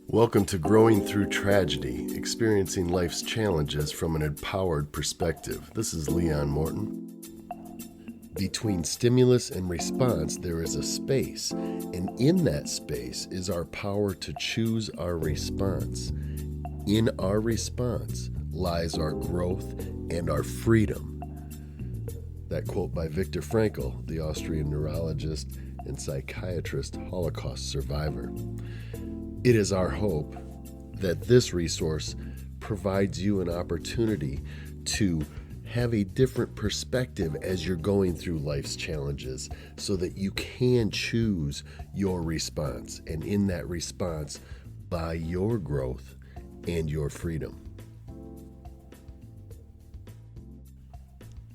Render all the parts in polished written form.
Welcome to Growing Through Tragedy, experiencing life's challenges from an empowered perspective. This is Leon Morton. Between stimulus and response, there is a space, and in that space is our power to choose our response. In our response lies our growth and our freedom. That quote by Viktor Frankl, the Austrian neurologist and psychiatrist Holocaust survivor. It is our hope that this resource provides you an opportunity to have a different perspective as you're going through life's challenges so that you can choose your response, and in that response, by your growth and your freedom.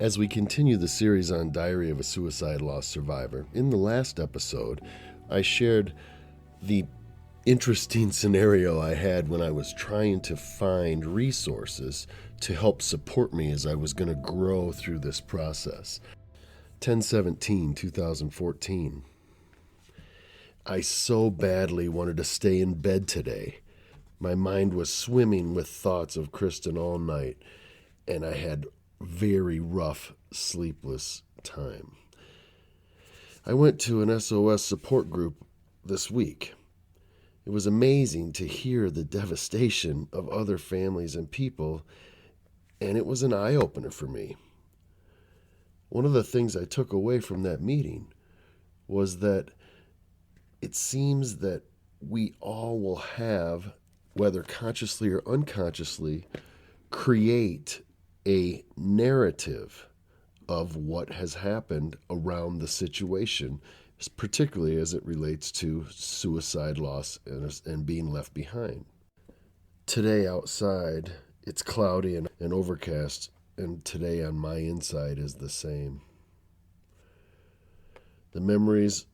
As we continue the series on Diary of a Suicide Loss Survivor, in the last episode, I shared the interesting scenario I had when I was trying to find resources to help support me as I was going to grow through this process. 10/17/2014. I so badly wanted to stay in bed today. My mind was swimming with thoughts of Kristen all night, and I had very rough, sleepless time. I went to an SOS support group this week. It was amazing to hear the devastation of other families and people, and it was an eye-opener for me. One of the things I took away from that meeting was that it seems that we all will have, whether consciously or unconsciously, create a narrative of what has happened around the situation, particularly as it relates to suicide loss and being left behind. Today outside, it's cloudy and overcast, and today on my inside is the same. The memories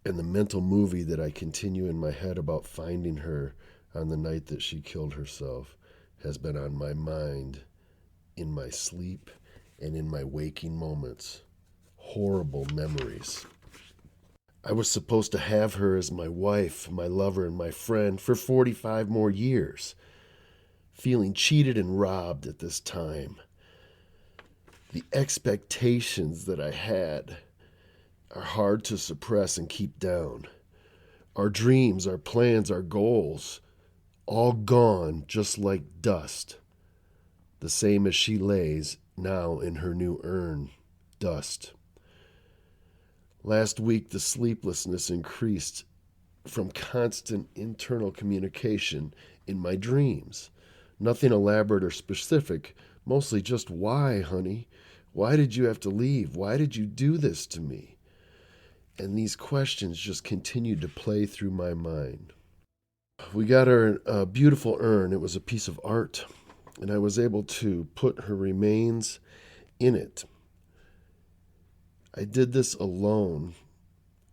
and the mental movie that I continue in my head about finding her on the night that she killed herself has been on my mind in my sleep and in my waking moments. Horrible memories. I was supposed to have her as my wife, my lover, and my friend for 45 more years, feeling cheated and robbed at this time. The expectations that I had are hard to suppress and keep down. Our dreams, our plans, our goals, all gone just like dust, the same as she lays now in her new urn, dust. Last week, the sleeplessness increased from constant internal communication in my dreams. Nothing elaborate or specific, mostly just, "Why, honey? Why did you have to leave? Why did you do this to me?" And these questions just continued to play through my mind. We got her a beautiful urn. It was a piece of art, and I was able to put her remains in it. I did this alone,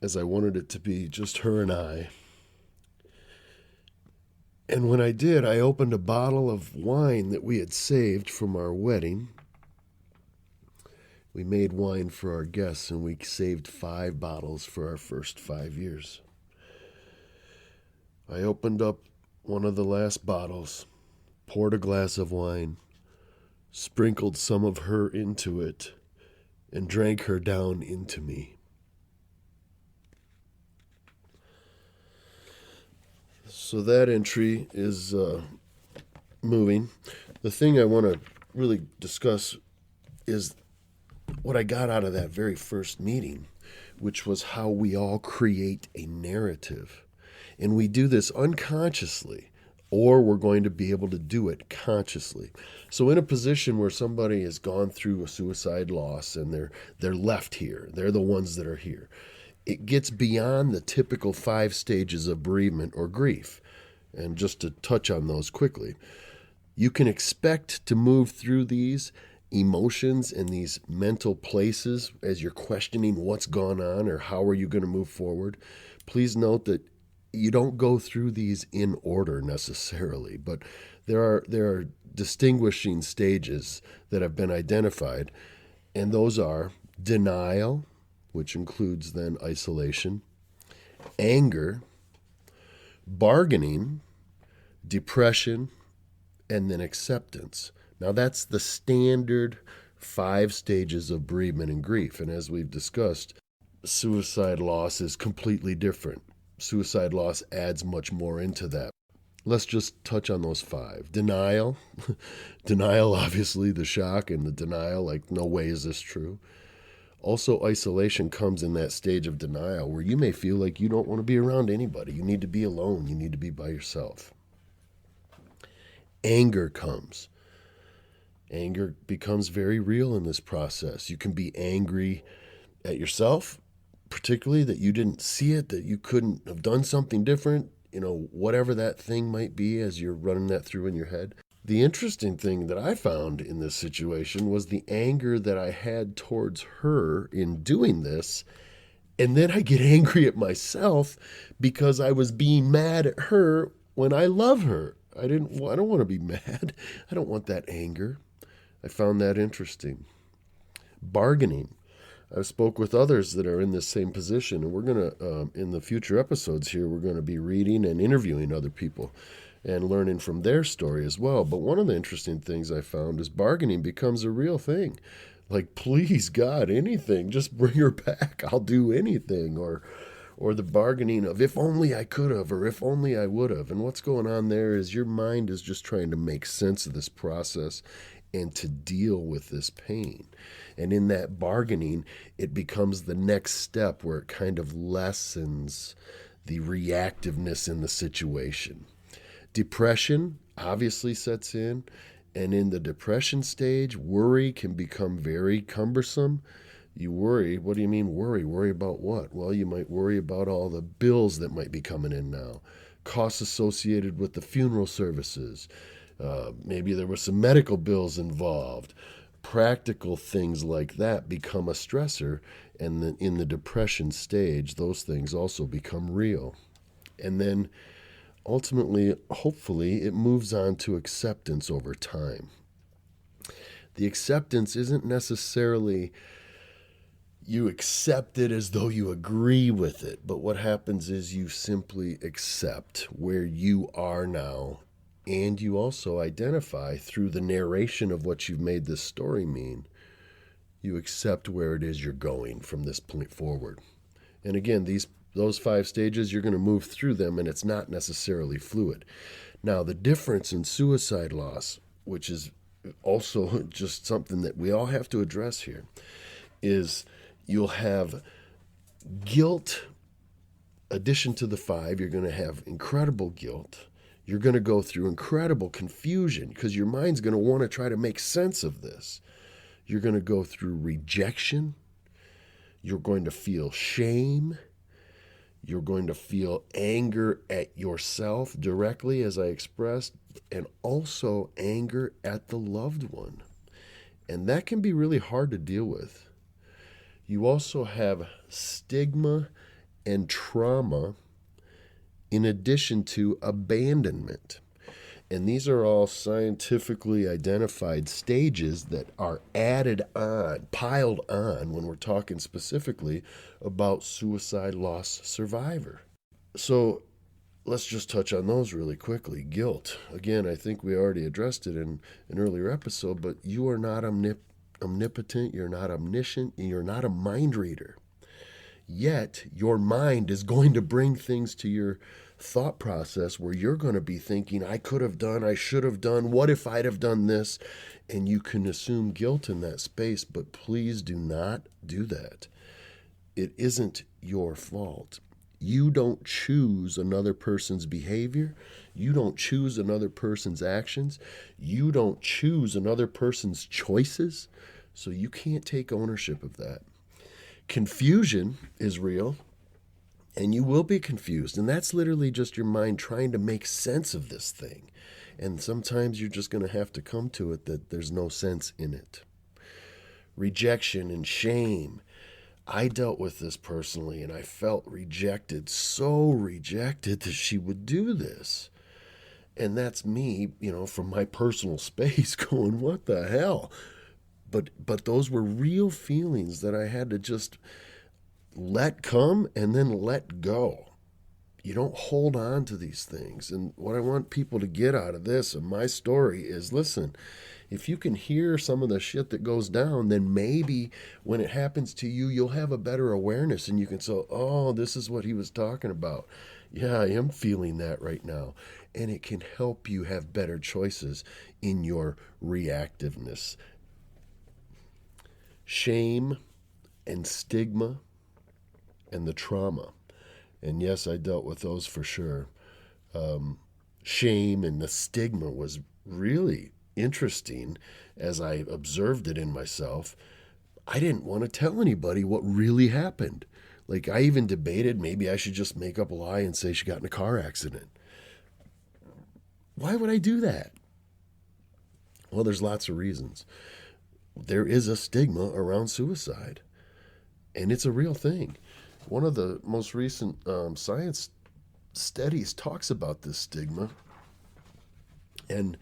as I wanted it to be just her and I. And when I did, I opened a bottle of wine that we had saved from our wedding. We made wine for our guests, and we saved 5 bottles for our first 5 years. I opened up one of the last bottles, poured a glass of wine, sprinkled some of her into it, and drank her down into me. So that entry is moving. The thing I want to really discuss is what I got out of that very first meeting, which was how we all create a narrative. And we do this unconsciously, or we're going to be able to do it consciously. So in a position where somebody has gone through a suicide loss and they're left here, they're the ones that are here, it gets beyond the typical 5 stages of bereavement or grief. And just to touch on those quickly, you can expect to move through these emotions and these mental places as you're questioning what's gone on or how are you going to move forward. Please note that you don't go through these in order necessarily, but there are distinguishing stages that have been identified, and those are denial, which includes then isolation, anger, bargaining, depression, and then acceptance. Now, that's the standard 5 stages of bereavement and grief. And as we've discussed, suicide loss is completely different. Suicide loss adds much more into that. Let's just touch on those 5. Denial. Denial, obviously, the shock and the denial, like, no way is this true. Also, isolation comes in that stage of denial where you may feel like you don't want to be around anybody. You need to be alone. You need to be by yourself. Anger comes. Anger becomes very real in this process. You can be angry at yourself, particularly that you didn't see it, that you couldn't have done something different, whatever that thing might be as you're running that through in your head. The interesting thing that I found in this situation was the anger that I had towards her in doing this. And then I get angry at myself because I was being mad at her when I love her. I don't want to be mad. I don't want that anger. I found that interesting. Bargaining. I spoke with others that are in this same position, and we're going to, in the future episodes here, we're going to be reading and interviewing other people and learning from their story as well. But one of the interesting things I found is bargaining becomes a real thing. Like, please, God, anything, just bring her back. I'll do anything. Or the bargaining of if only I could have, or if only I would have. And what's going on there is your mind is just trying to make sense of this process and to deal with this pain. And in that bargaining, it becomes the next step where it kind of lessens the reactiveness in the situation. Depression obviously sets in, and in the depression stage, worry can become very cumbersome. You worry. What do you mean worry? Worry about what? Well, you might worry about all the bills that might be coming in now, costs associated with the funeral services. Maybe there were some medical bills involved. Practical things like that become a stressor, and then in the depression stage, those things also become real. And then ultimately, hopefully, it moves on to acceptance over time. The acceptance isn't necessarily you accept it as though you agree with it, but what happens is you simply accept where you are now, and you also identify through the narration of what you've made this story mean. You accept where it is you're going from this point forward. And again, those 5 stages, you're going to move through them, and it's not necessarily fluid. Now, the difference in suicide loss, which is also just something that we all have to address here, is you'll have guilt. Addition to the 5, you're going to have incredible guilt. You're going to go through incredible confusion because your mind's going to want to try to make sense of this. You're going to go through rejection. You're going to feel shame. You're going to feel anger at yourself directly, as I expressed, and also anger at the loved one. And that can be really hard to deal with. You also have stigma and trauma in addition to abandonment. And these are all scientifically identified stages that are added on, piled on, when we're talking specifically about suicide loss survivor. So let's just touch on those really quickly. Guilt. Again, I think we already addressed it in an earlier episode, but you are not omnipotent, you're not omniscient, and you're not a mind reader. Yet, your mind is going to bring things to your thought process where you're going to be thinking, I could have done, I should have done, what if I'd have done this? And you can assume guilt in that space, but please do not do that. It isn't your fault. You don't choose another person's behavior. You don't choose another person's actions. You don't choose another person's choices. So you can't take ownership of that. Confusion is real, and you will be confused. And that's literally just your mind trying to make sense of this thing. And sometimes you're just going to have to come to it that there's no sense in it. Rejection and shame. I dealt with this personally, and I felt rejected, so rejected that she would do this. And that's me, from my personal space going, what the hell? But those were real feelings that I had to just let come and then let go. You don't hold on to these things. And what I want people to get out of this and my story is, listen, if you can hear some of the shit that goes down, then maybe when it happens to you, you'll have a better awareness and you can say, oh, this is what he was talking about. Yeah, I am feeling that right now. And it can help you have better choices in your reactiveness. Shame and stigma and the trauma. And yes, I dealt with those for sure. Shame and the stigma was really interesting as I observed it in myself. I didn't want to tell anybody what really happened. Like, I even debated maybe I should just make up a lie and say she got in a car accident. Why would I do that? Well, there's lots of reasons. There is a stigma around suicide, and it's a real thing. One of the most recent science studies talks about this stigma, and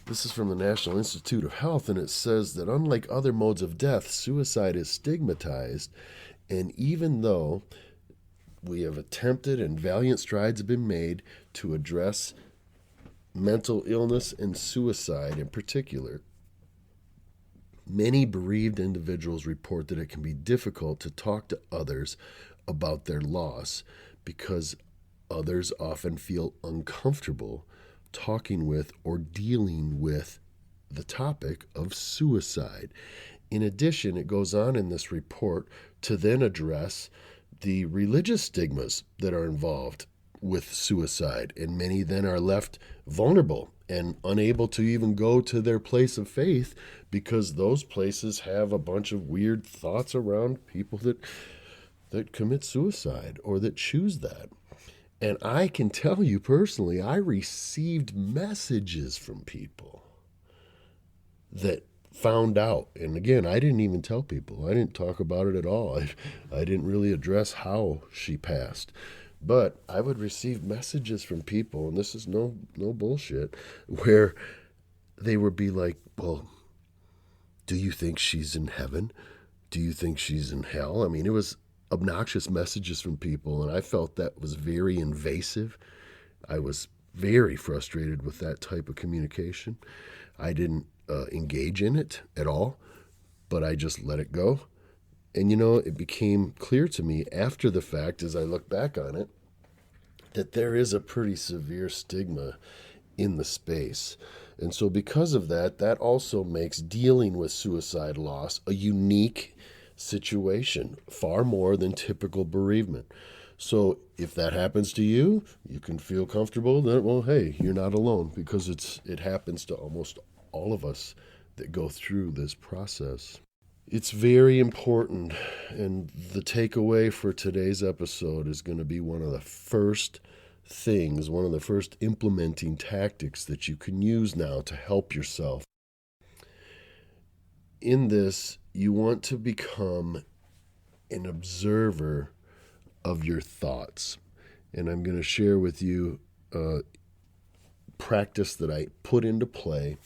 this is from the National Institute of Health, and it says that unlike other modes of death, suicide is stigmatized, and even though we have attempted and valiant strides have been made to address mental illness and suicide in particular, many bereaved individuals report that it can be difficult to talk to others about their loss because others often feel uncomfortable talking with or dealing with the topic of suicide. In addition, it goes on in this report to then address the religious stigmas that are involved with suicide, and many then are left vulnerable and unable to even go to their place of faith because those places have a bunch of weird thoughts around people that commit suicide or that choose that. And I can tell you personally, I received messages from people that found out. And again, I didn't even tell people. I didn't talk about it at all. I didn't really address how she passed. But I would receive messages from people, and this is no bullshit, where they would be like, well, do you think she's in heaven? Do you think she's in hell? I mean, it was obnoxious messages from people, and I felt that was very invasive. I was very frustrated with that type of communication. I didn't engage in it at all, but I just let it go. And, it became clear to me after the fact, as I look back on it, that there is a pretty severe stigma in the space. And so because of that, that also makes dealing with suicide loss a unique situation, far more than typical bereavement. So if that happens to you, you can feel comfortable that, well, hey, you're not alone, because it happens to almost all of us that go through this process. It's very important, and the takeaway for today's episode is going to be one of the first implementing tactics that you can use now to help yourself. In this, you want to become an observer of your thoughts. And I'm going to share with you a practice that I put into play,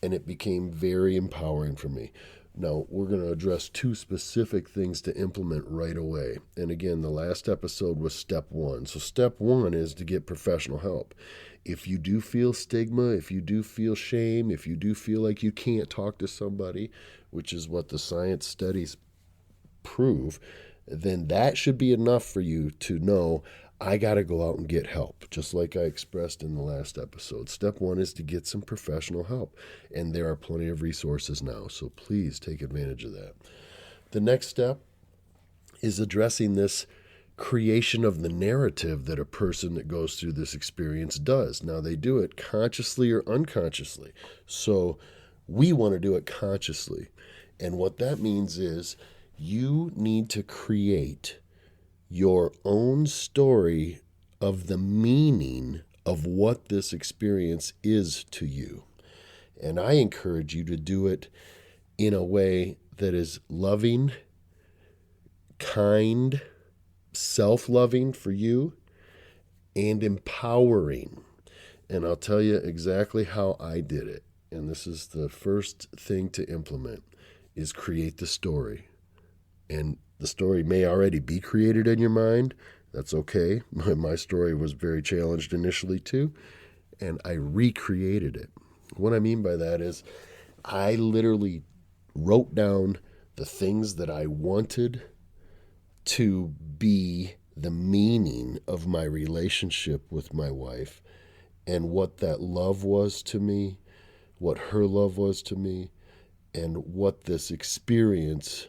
and it became very empowering for me. Now, we're going to address two specific things to implement right away. And again, the last episode was step one. So step one is to get professional help. If you do feel stigma, if you do feel shame, if you do feel like you can't talk to somebody, which is what the science studies prove, then that should be enough for you to know, I got to go out and get help, just like I expressed in the last episode. Step one is to get some professional help, and there are plenty of resources now, so please take advantage of that. The next step is addressing this creation of the narrative that a person that goes through this experience does. Now, they do it consciously or unconsciously, so we want to do it consciously. And what that means is you need to create your own story of the meaning of what this experience is to you. And I encourage you to do it in a way that is loving, kind, self-loving for you, and empowering. And I'll tell you exactly how I did it. And this is the first thing to implement, is create the story. And the story may already be created in your mind. That's okay. My story was very challenged initially too, and I recreated it. What I mean by that is I literally wrote down the things that I wanted to be the meaning of my relationship with my wife and what that love was to me, what her love was to me, and what this experience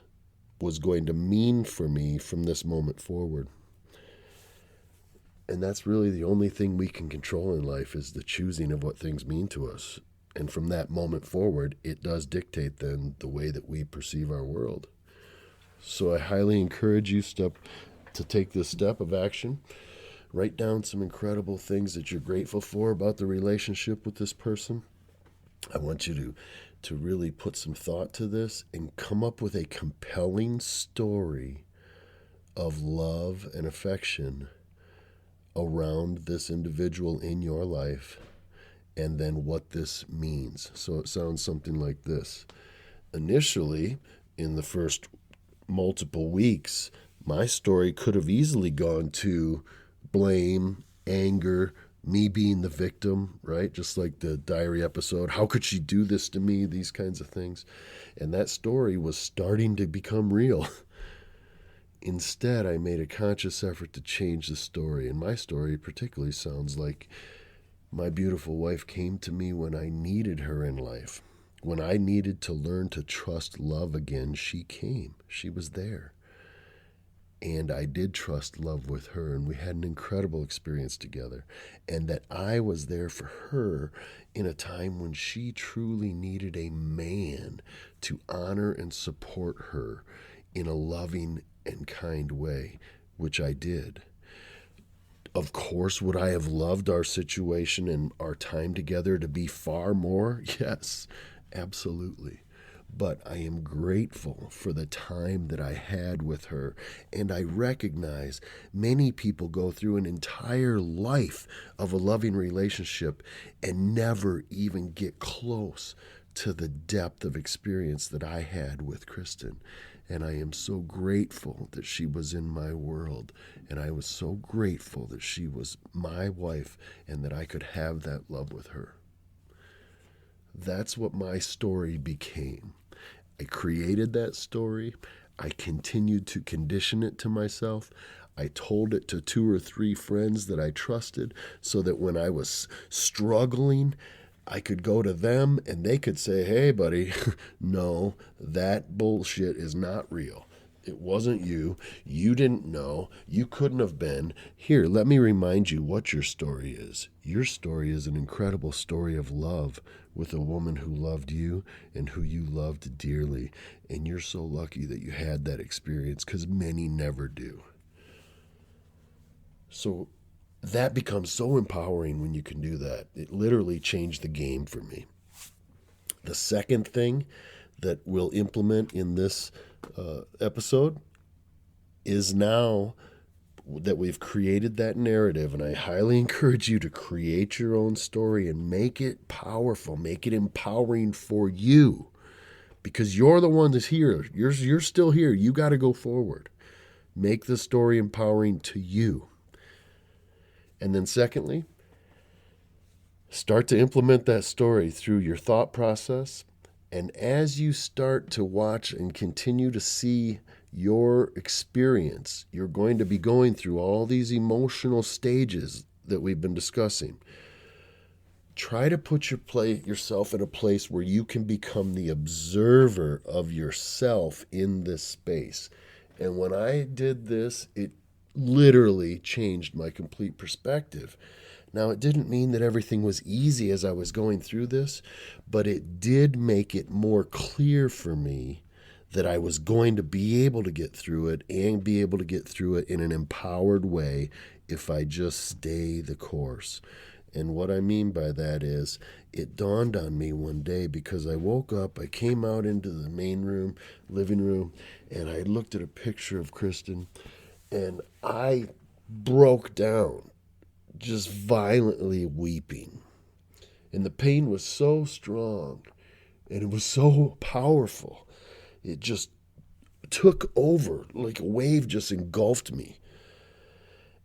was going to mean for me from this moment forward. And that's really the only thing we can control in life is the choosing of what things mean to us. And from that moment forward, it does dictate then the way that we perceive our world. So I highly encourage you to take this step of action. Write down some incredible things that you're grateful for about the relationship with this person. I want you to really put some thought to this and come up with a compelling story of love and affection around this individual in your life, and then what this means. So it sounds something like this. Initially, in the first multiple weeks, my story could have easily gone to blame, anger, me being the victim, right? Just like the diary episode. How could she do this to me? These kinds of things. And that story was starting to become real. Instead, I made a conscious effort to change the story. And my story particularly sounds like my beautiful wife came to me when I needed her in life. When I needed to learn to trust love again, she came. She was there. And I did trust love with her, and we had an incredible experience together. And that I was there for her in a time when she truly needed a man to honor and support her in a loving and kind way, which I did. Of course, would I have loved our situation and our time together to be far more? Yes, absolutely. But I am grateful for the time that I had with her. And I recognize many people go through an entire life of a loving relationship and never even get close to the depth of experience that I had with Kristen. And I am so grateful that she was in my world. And I was so grateful that she was my wife and that I could have that love with her. That's what my story became. I created that story. I continued to condition it to myself. I told it to 2 or 3 friends that I trusted so that when I was struggling, I could go to them and they could say, hey, buddy, no, that bullshit is not real. It wasn't you. You didn't know. You couldn't have been. Here, let me remind you what your story is. Your story is an incredible story of love with a woman who loved you and who you loved dearly. And you're so lucky that you had that experience because many never do. So that becomes so empowering when you can do that. It literally changed the game for me. The second thing that we'll implement in this episode is now that we've created that narrative, and I highly encourage you to create your own story and make it powerful, make it empowering for you, because you're the one that's here. You're still here. You got to go forward. Make the story empowering to you. And then secondly, start to implement that story through your thought process. And as you start to watch and continue to see your experience, you're going to be going through all these emotional stages that we've been discussing. Try to put yourself in a place where you can become the observer of yourself in this space. And when I did this, it literally changed my complete perspective. Now, it didn't mean that everything was easy as I was going through this, but it did make it more clear for me that I was going to be able to get through it and be able to get through it in an empowered way if I just stay the course. And what I mean by that is it dawned on me one day because I woke up, I came out into the main room, living room, and I looked at a picture of Kristen, and I broke down, just violently weeping. And the pain was so strong, and it was so powerful. It just took over, like a wave just engulfed me.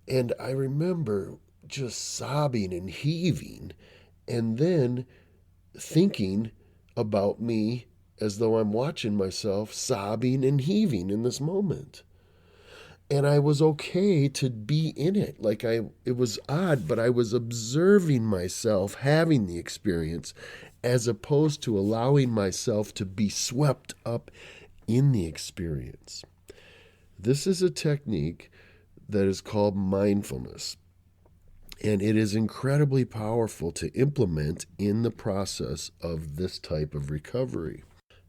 And I remember just sobbing and heaving, and then thinking about me as though I'm watching myself sobbing and heaving in this moment. And I was okay to be in it. It was odd, but I was observing myself having the experience as opposed to allowing myself to be swept up in the experience. This is a technique that is called mindfulness. And it is incredibly powerful to implement in the process of this type of recovery.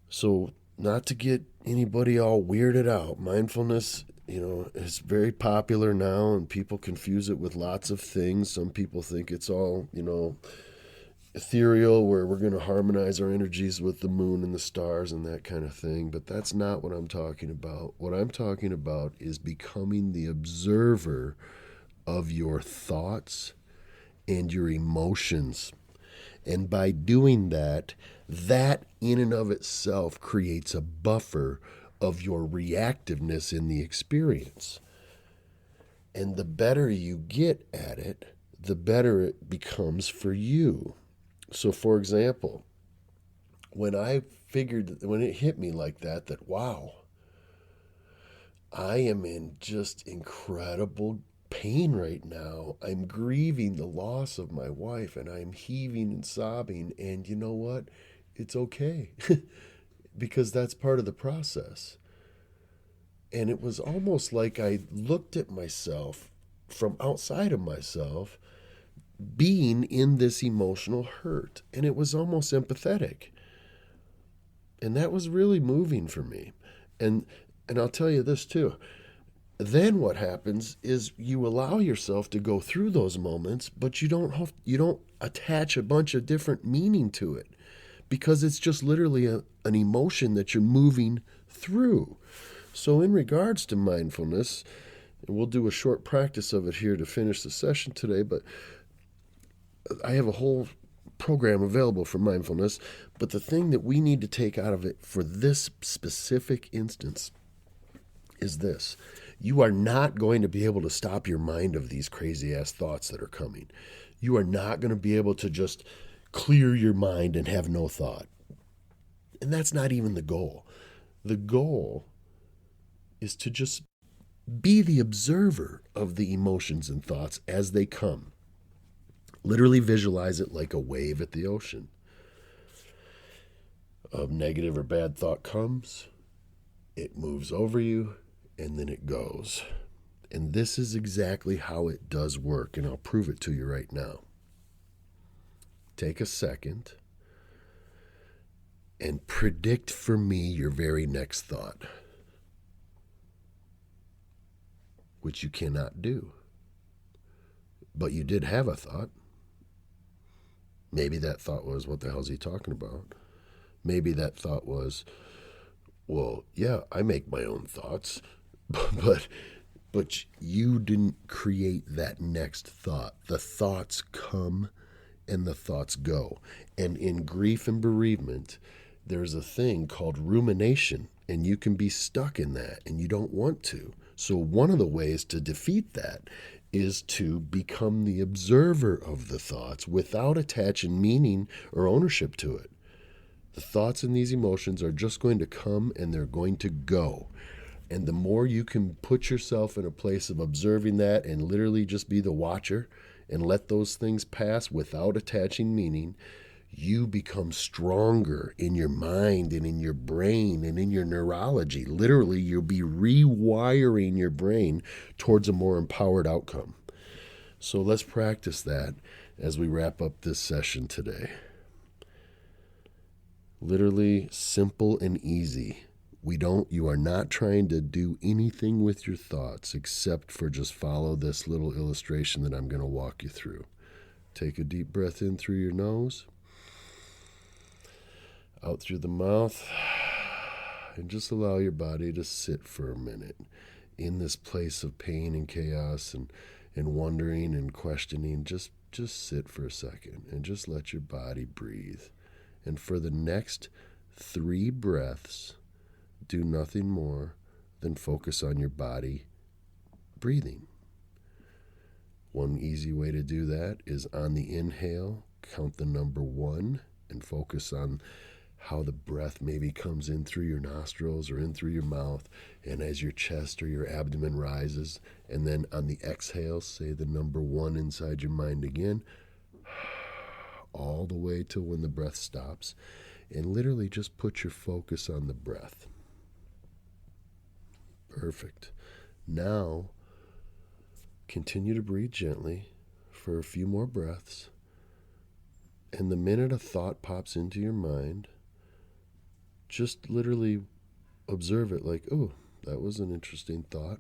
So, not to get anybody all weirded out, mindfulness, is very popular now and people confuse it with lots of things. Some people think it's all, ethereal, where we're going to harmonize our energies with the moon and the stars and that kind of thing. But that's not what I'm talking about. What I'm talking about is becoming the observer of your thoughts and your emotions. And by doing that, that in and of itself creates a buffer of your reactiveness in the experience. And the better you get at it, the better it becomes for you. So, for example, when it hit me like that, wow, I am in just incredible pain right now. I'm grieving the loss of my wife and I'm heaving and sobbing. And you know what? It's okay because that's part of the process. And it was almost like I looked at myself from outside of myself being in this emotional hurt. And it was almost empathetic. And that was really moving for me. And I'll tell you this too. Then what happens is you allow yourself to go through those moments, but you don't attach a bunch of different meaning to it because it's just literally an emotion that you're moving through. So in regards to mindfulness, and we'll do a short practice of it here to finish the session today, but I have a whole program available for mindfulness, but the thing that we need to take out of it for this specific instance is this. You are not going to be able to stop your mind of these crazy ass thoughts that are coming. You are not going to be able to just clear your mind and have no thought. And that's not even the goal. The goal is to just be the observer of the emotions and thoughts as they come. Literally visualize it like a wave at the ocean. A negative or bad thought comes, it moves over you, and then it goes. And this is exactly how it does work, and I'll prove it to you right now. Take a second and predict for me your very next thought, which you cannot do. But you did have a thought. Maybe that thought was, what the hell is he talking about? Maybe that thought was, well, yeah, I make my own thoughts, but you didn't create that next thought. The thoughts come and the thoughts go. And in grief and bereavement, there's a thing called rumination, and you can be stuck in that, and you don't want to. So one of the ways to defeat that is to become the observer of the thoughts without attaching meaning or ownership to it. The thoughts and these emotions are just going to come and they're going to go. And the more you can put yourself in a place of observing that and literally just be the watcher and let those things pass without attaching meaning, you become stronger in your mind and in your brain and in your neurology. Literally, you'll be rewiring your brain towards a more empowered outcome. So let's practice that as we wrap up this session today. Literally simple and easy. You are not trying to do anything with your thoughts except for just follow this little illustration that I'm going to walk you through. Take a deep breath in through your nose, out through the mouth, and just allow your body to sit for a minute in this place of pain and chaos and wondering and questioning. Just sit for a second and just let your body breathe. And for the next 3 breaths, do nothing more than focus on your body breathing. One easy way to do that is on the inhale, count the number 1 and focus on how the breath maybe comes in through your nostrils or in through your mouth, and as your chest or your abdomen rises. And then on the exhale, say the number 1 inside your mind again, all the way till when the breath stops, and literally just put your focus on the breath. Perfect. Now, continue to breathe gently for a few more breaths, and the minute a thought pops into your mind, just literally observe it like, oh, that was an interesting thought.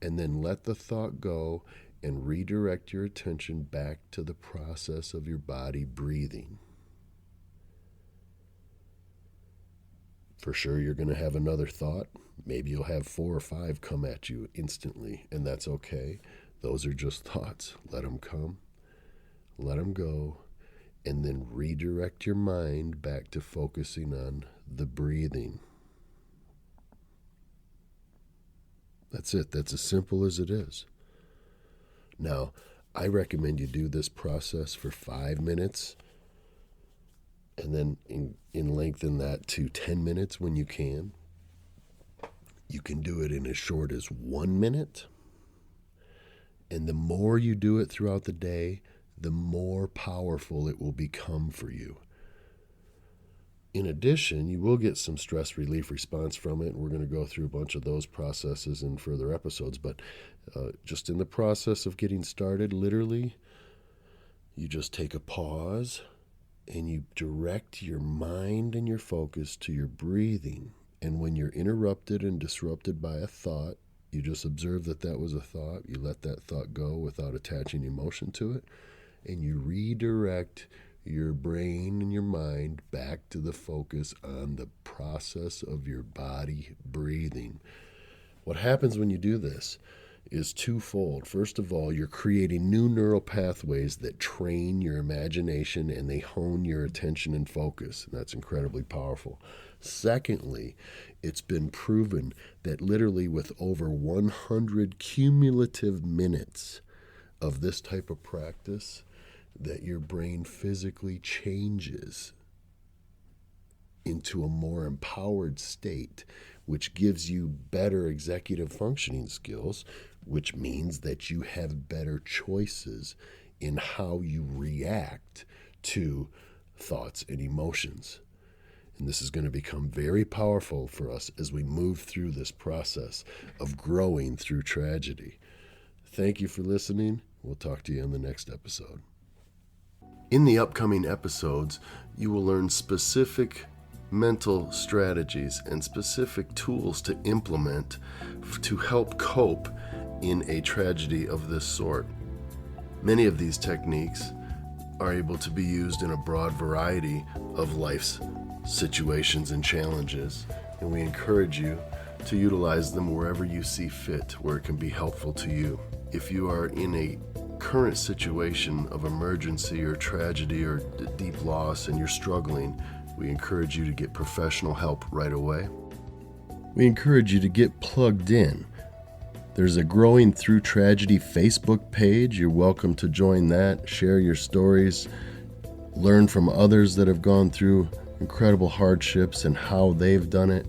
And then let the thought go and redirect your attention back to the process of your body breathing. For sure, you're going to have another thought. Maybe you'll have 4 or 5 come at you instantly, and that's okay. Those are just thoughts. Let them come, let them go, and then redirect your mind back to focusing on the breathing. That's it. That's as simple as it is. Now, I recommend you do this process for 5 minutes, and then lengthen that to 10 minutes when you can. You can do it in as short as 1 minute. And the more you do it throughout the day, the more powerful it will become for you. In addition, you will get some stress relief response from it. We're going to go through a bunch of those processes in further episodes. But just in the process of getting started, literally, you just take a pause and you direct your mind and your focus to your breathing. And when you're interrupted and disrupted by a thought, you just observe that that was a thought. You let that thought go without attaching emotion to it. And you redirect your brain and your mind back to the focus on the process of your body breathing. What happens when you do this is twofold. First of all, you're creating new neural pathways that train your imagination and they hone your attention and focus. And that's incredibly powerful. Secondly, it's been proven that literally with over 100 cumulative minutes of this type of practice, that your brain physically changes into a more empowered state, which gives you better executive functioning skills, which means that you have better choices in how you react to thoughts and emotions. And this is going to become very powerful for us as we move through this process of growing through tragedy. Thank you for listening. We'll talk to you in the next episode. In the upcoming episodes, you will learn specific mental strategies and specific tools to implement to help cope in a tragedy of this sort. Many of these techniques are able to be used in a broad variety of life's situations and challenges, and we encourage you to utilize them wherever you see fit, where it can be helpful to you. If you are in a current situation of emergency or tragedy or deep loss and you're struggling, we encourage you to get professional help right away. We encourage you to get plugged in. There's a Growing Through Tragedy Facebook page. You're welcome to join that, share your stories, learn from others that have gone through incredible hardships and how they've done it.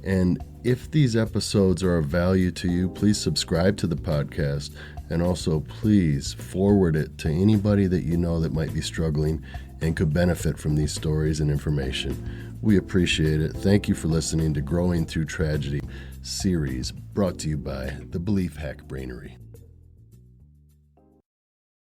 And if these episodes are of value to you, please subscribe to the podcast, and also please forward it to anybody that you know that might be struggling and could benefit from these stories and information. We appreciate it. Thank you for listening to Growing Through Tragedy series, brought to you by the Belief Hack Brainery.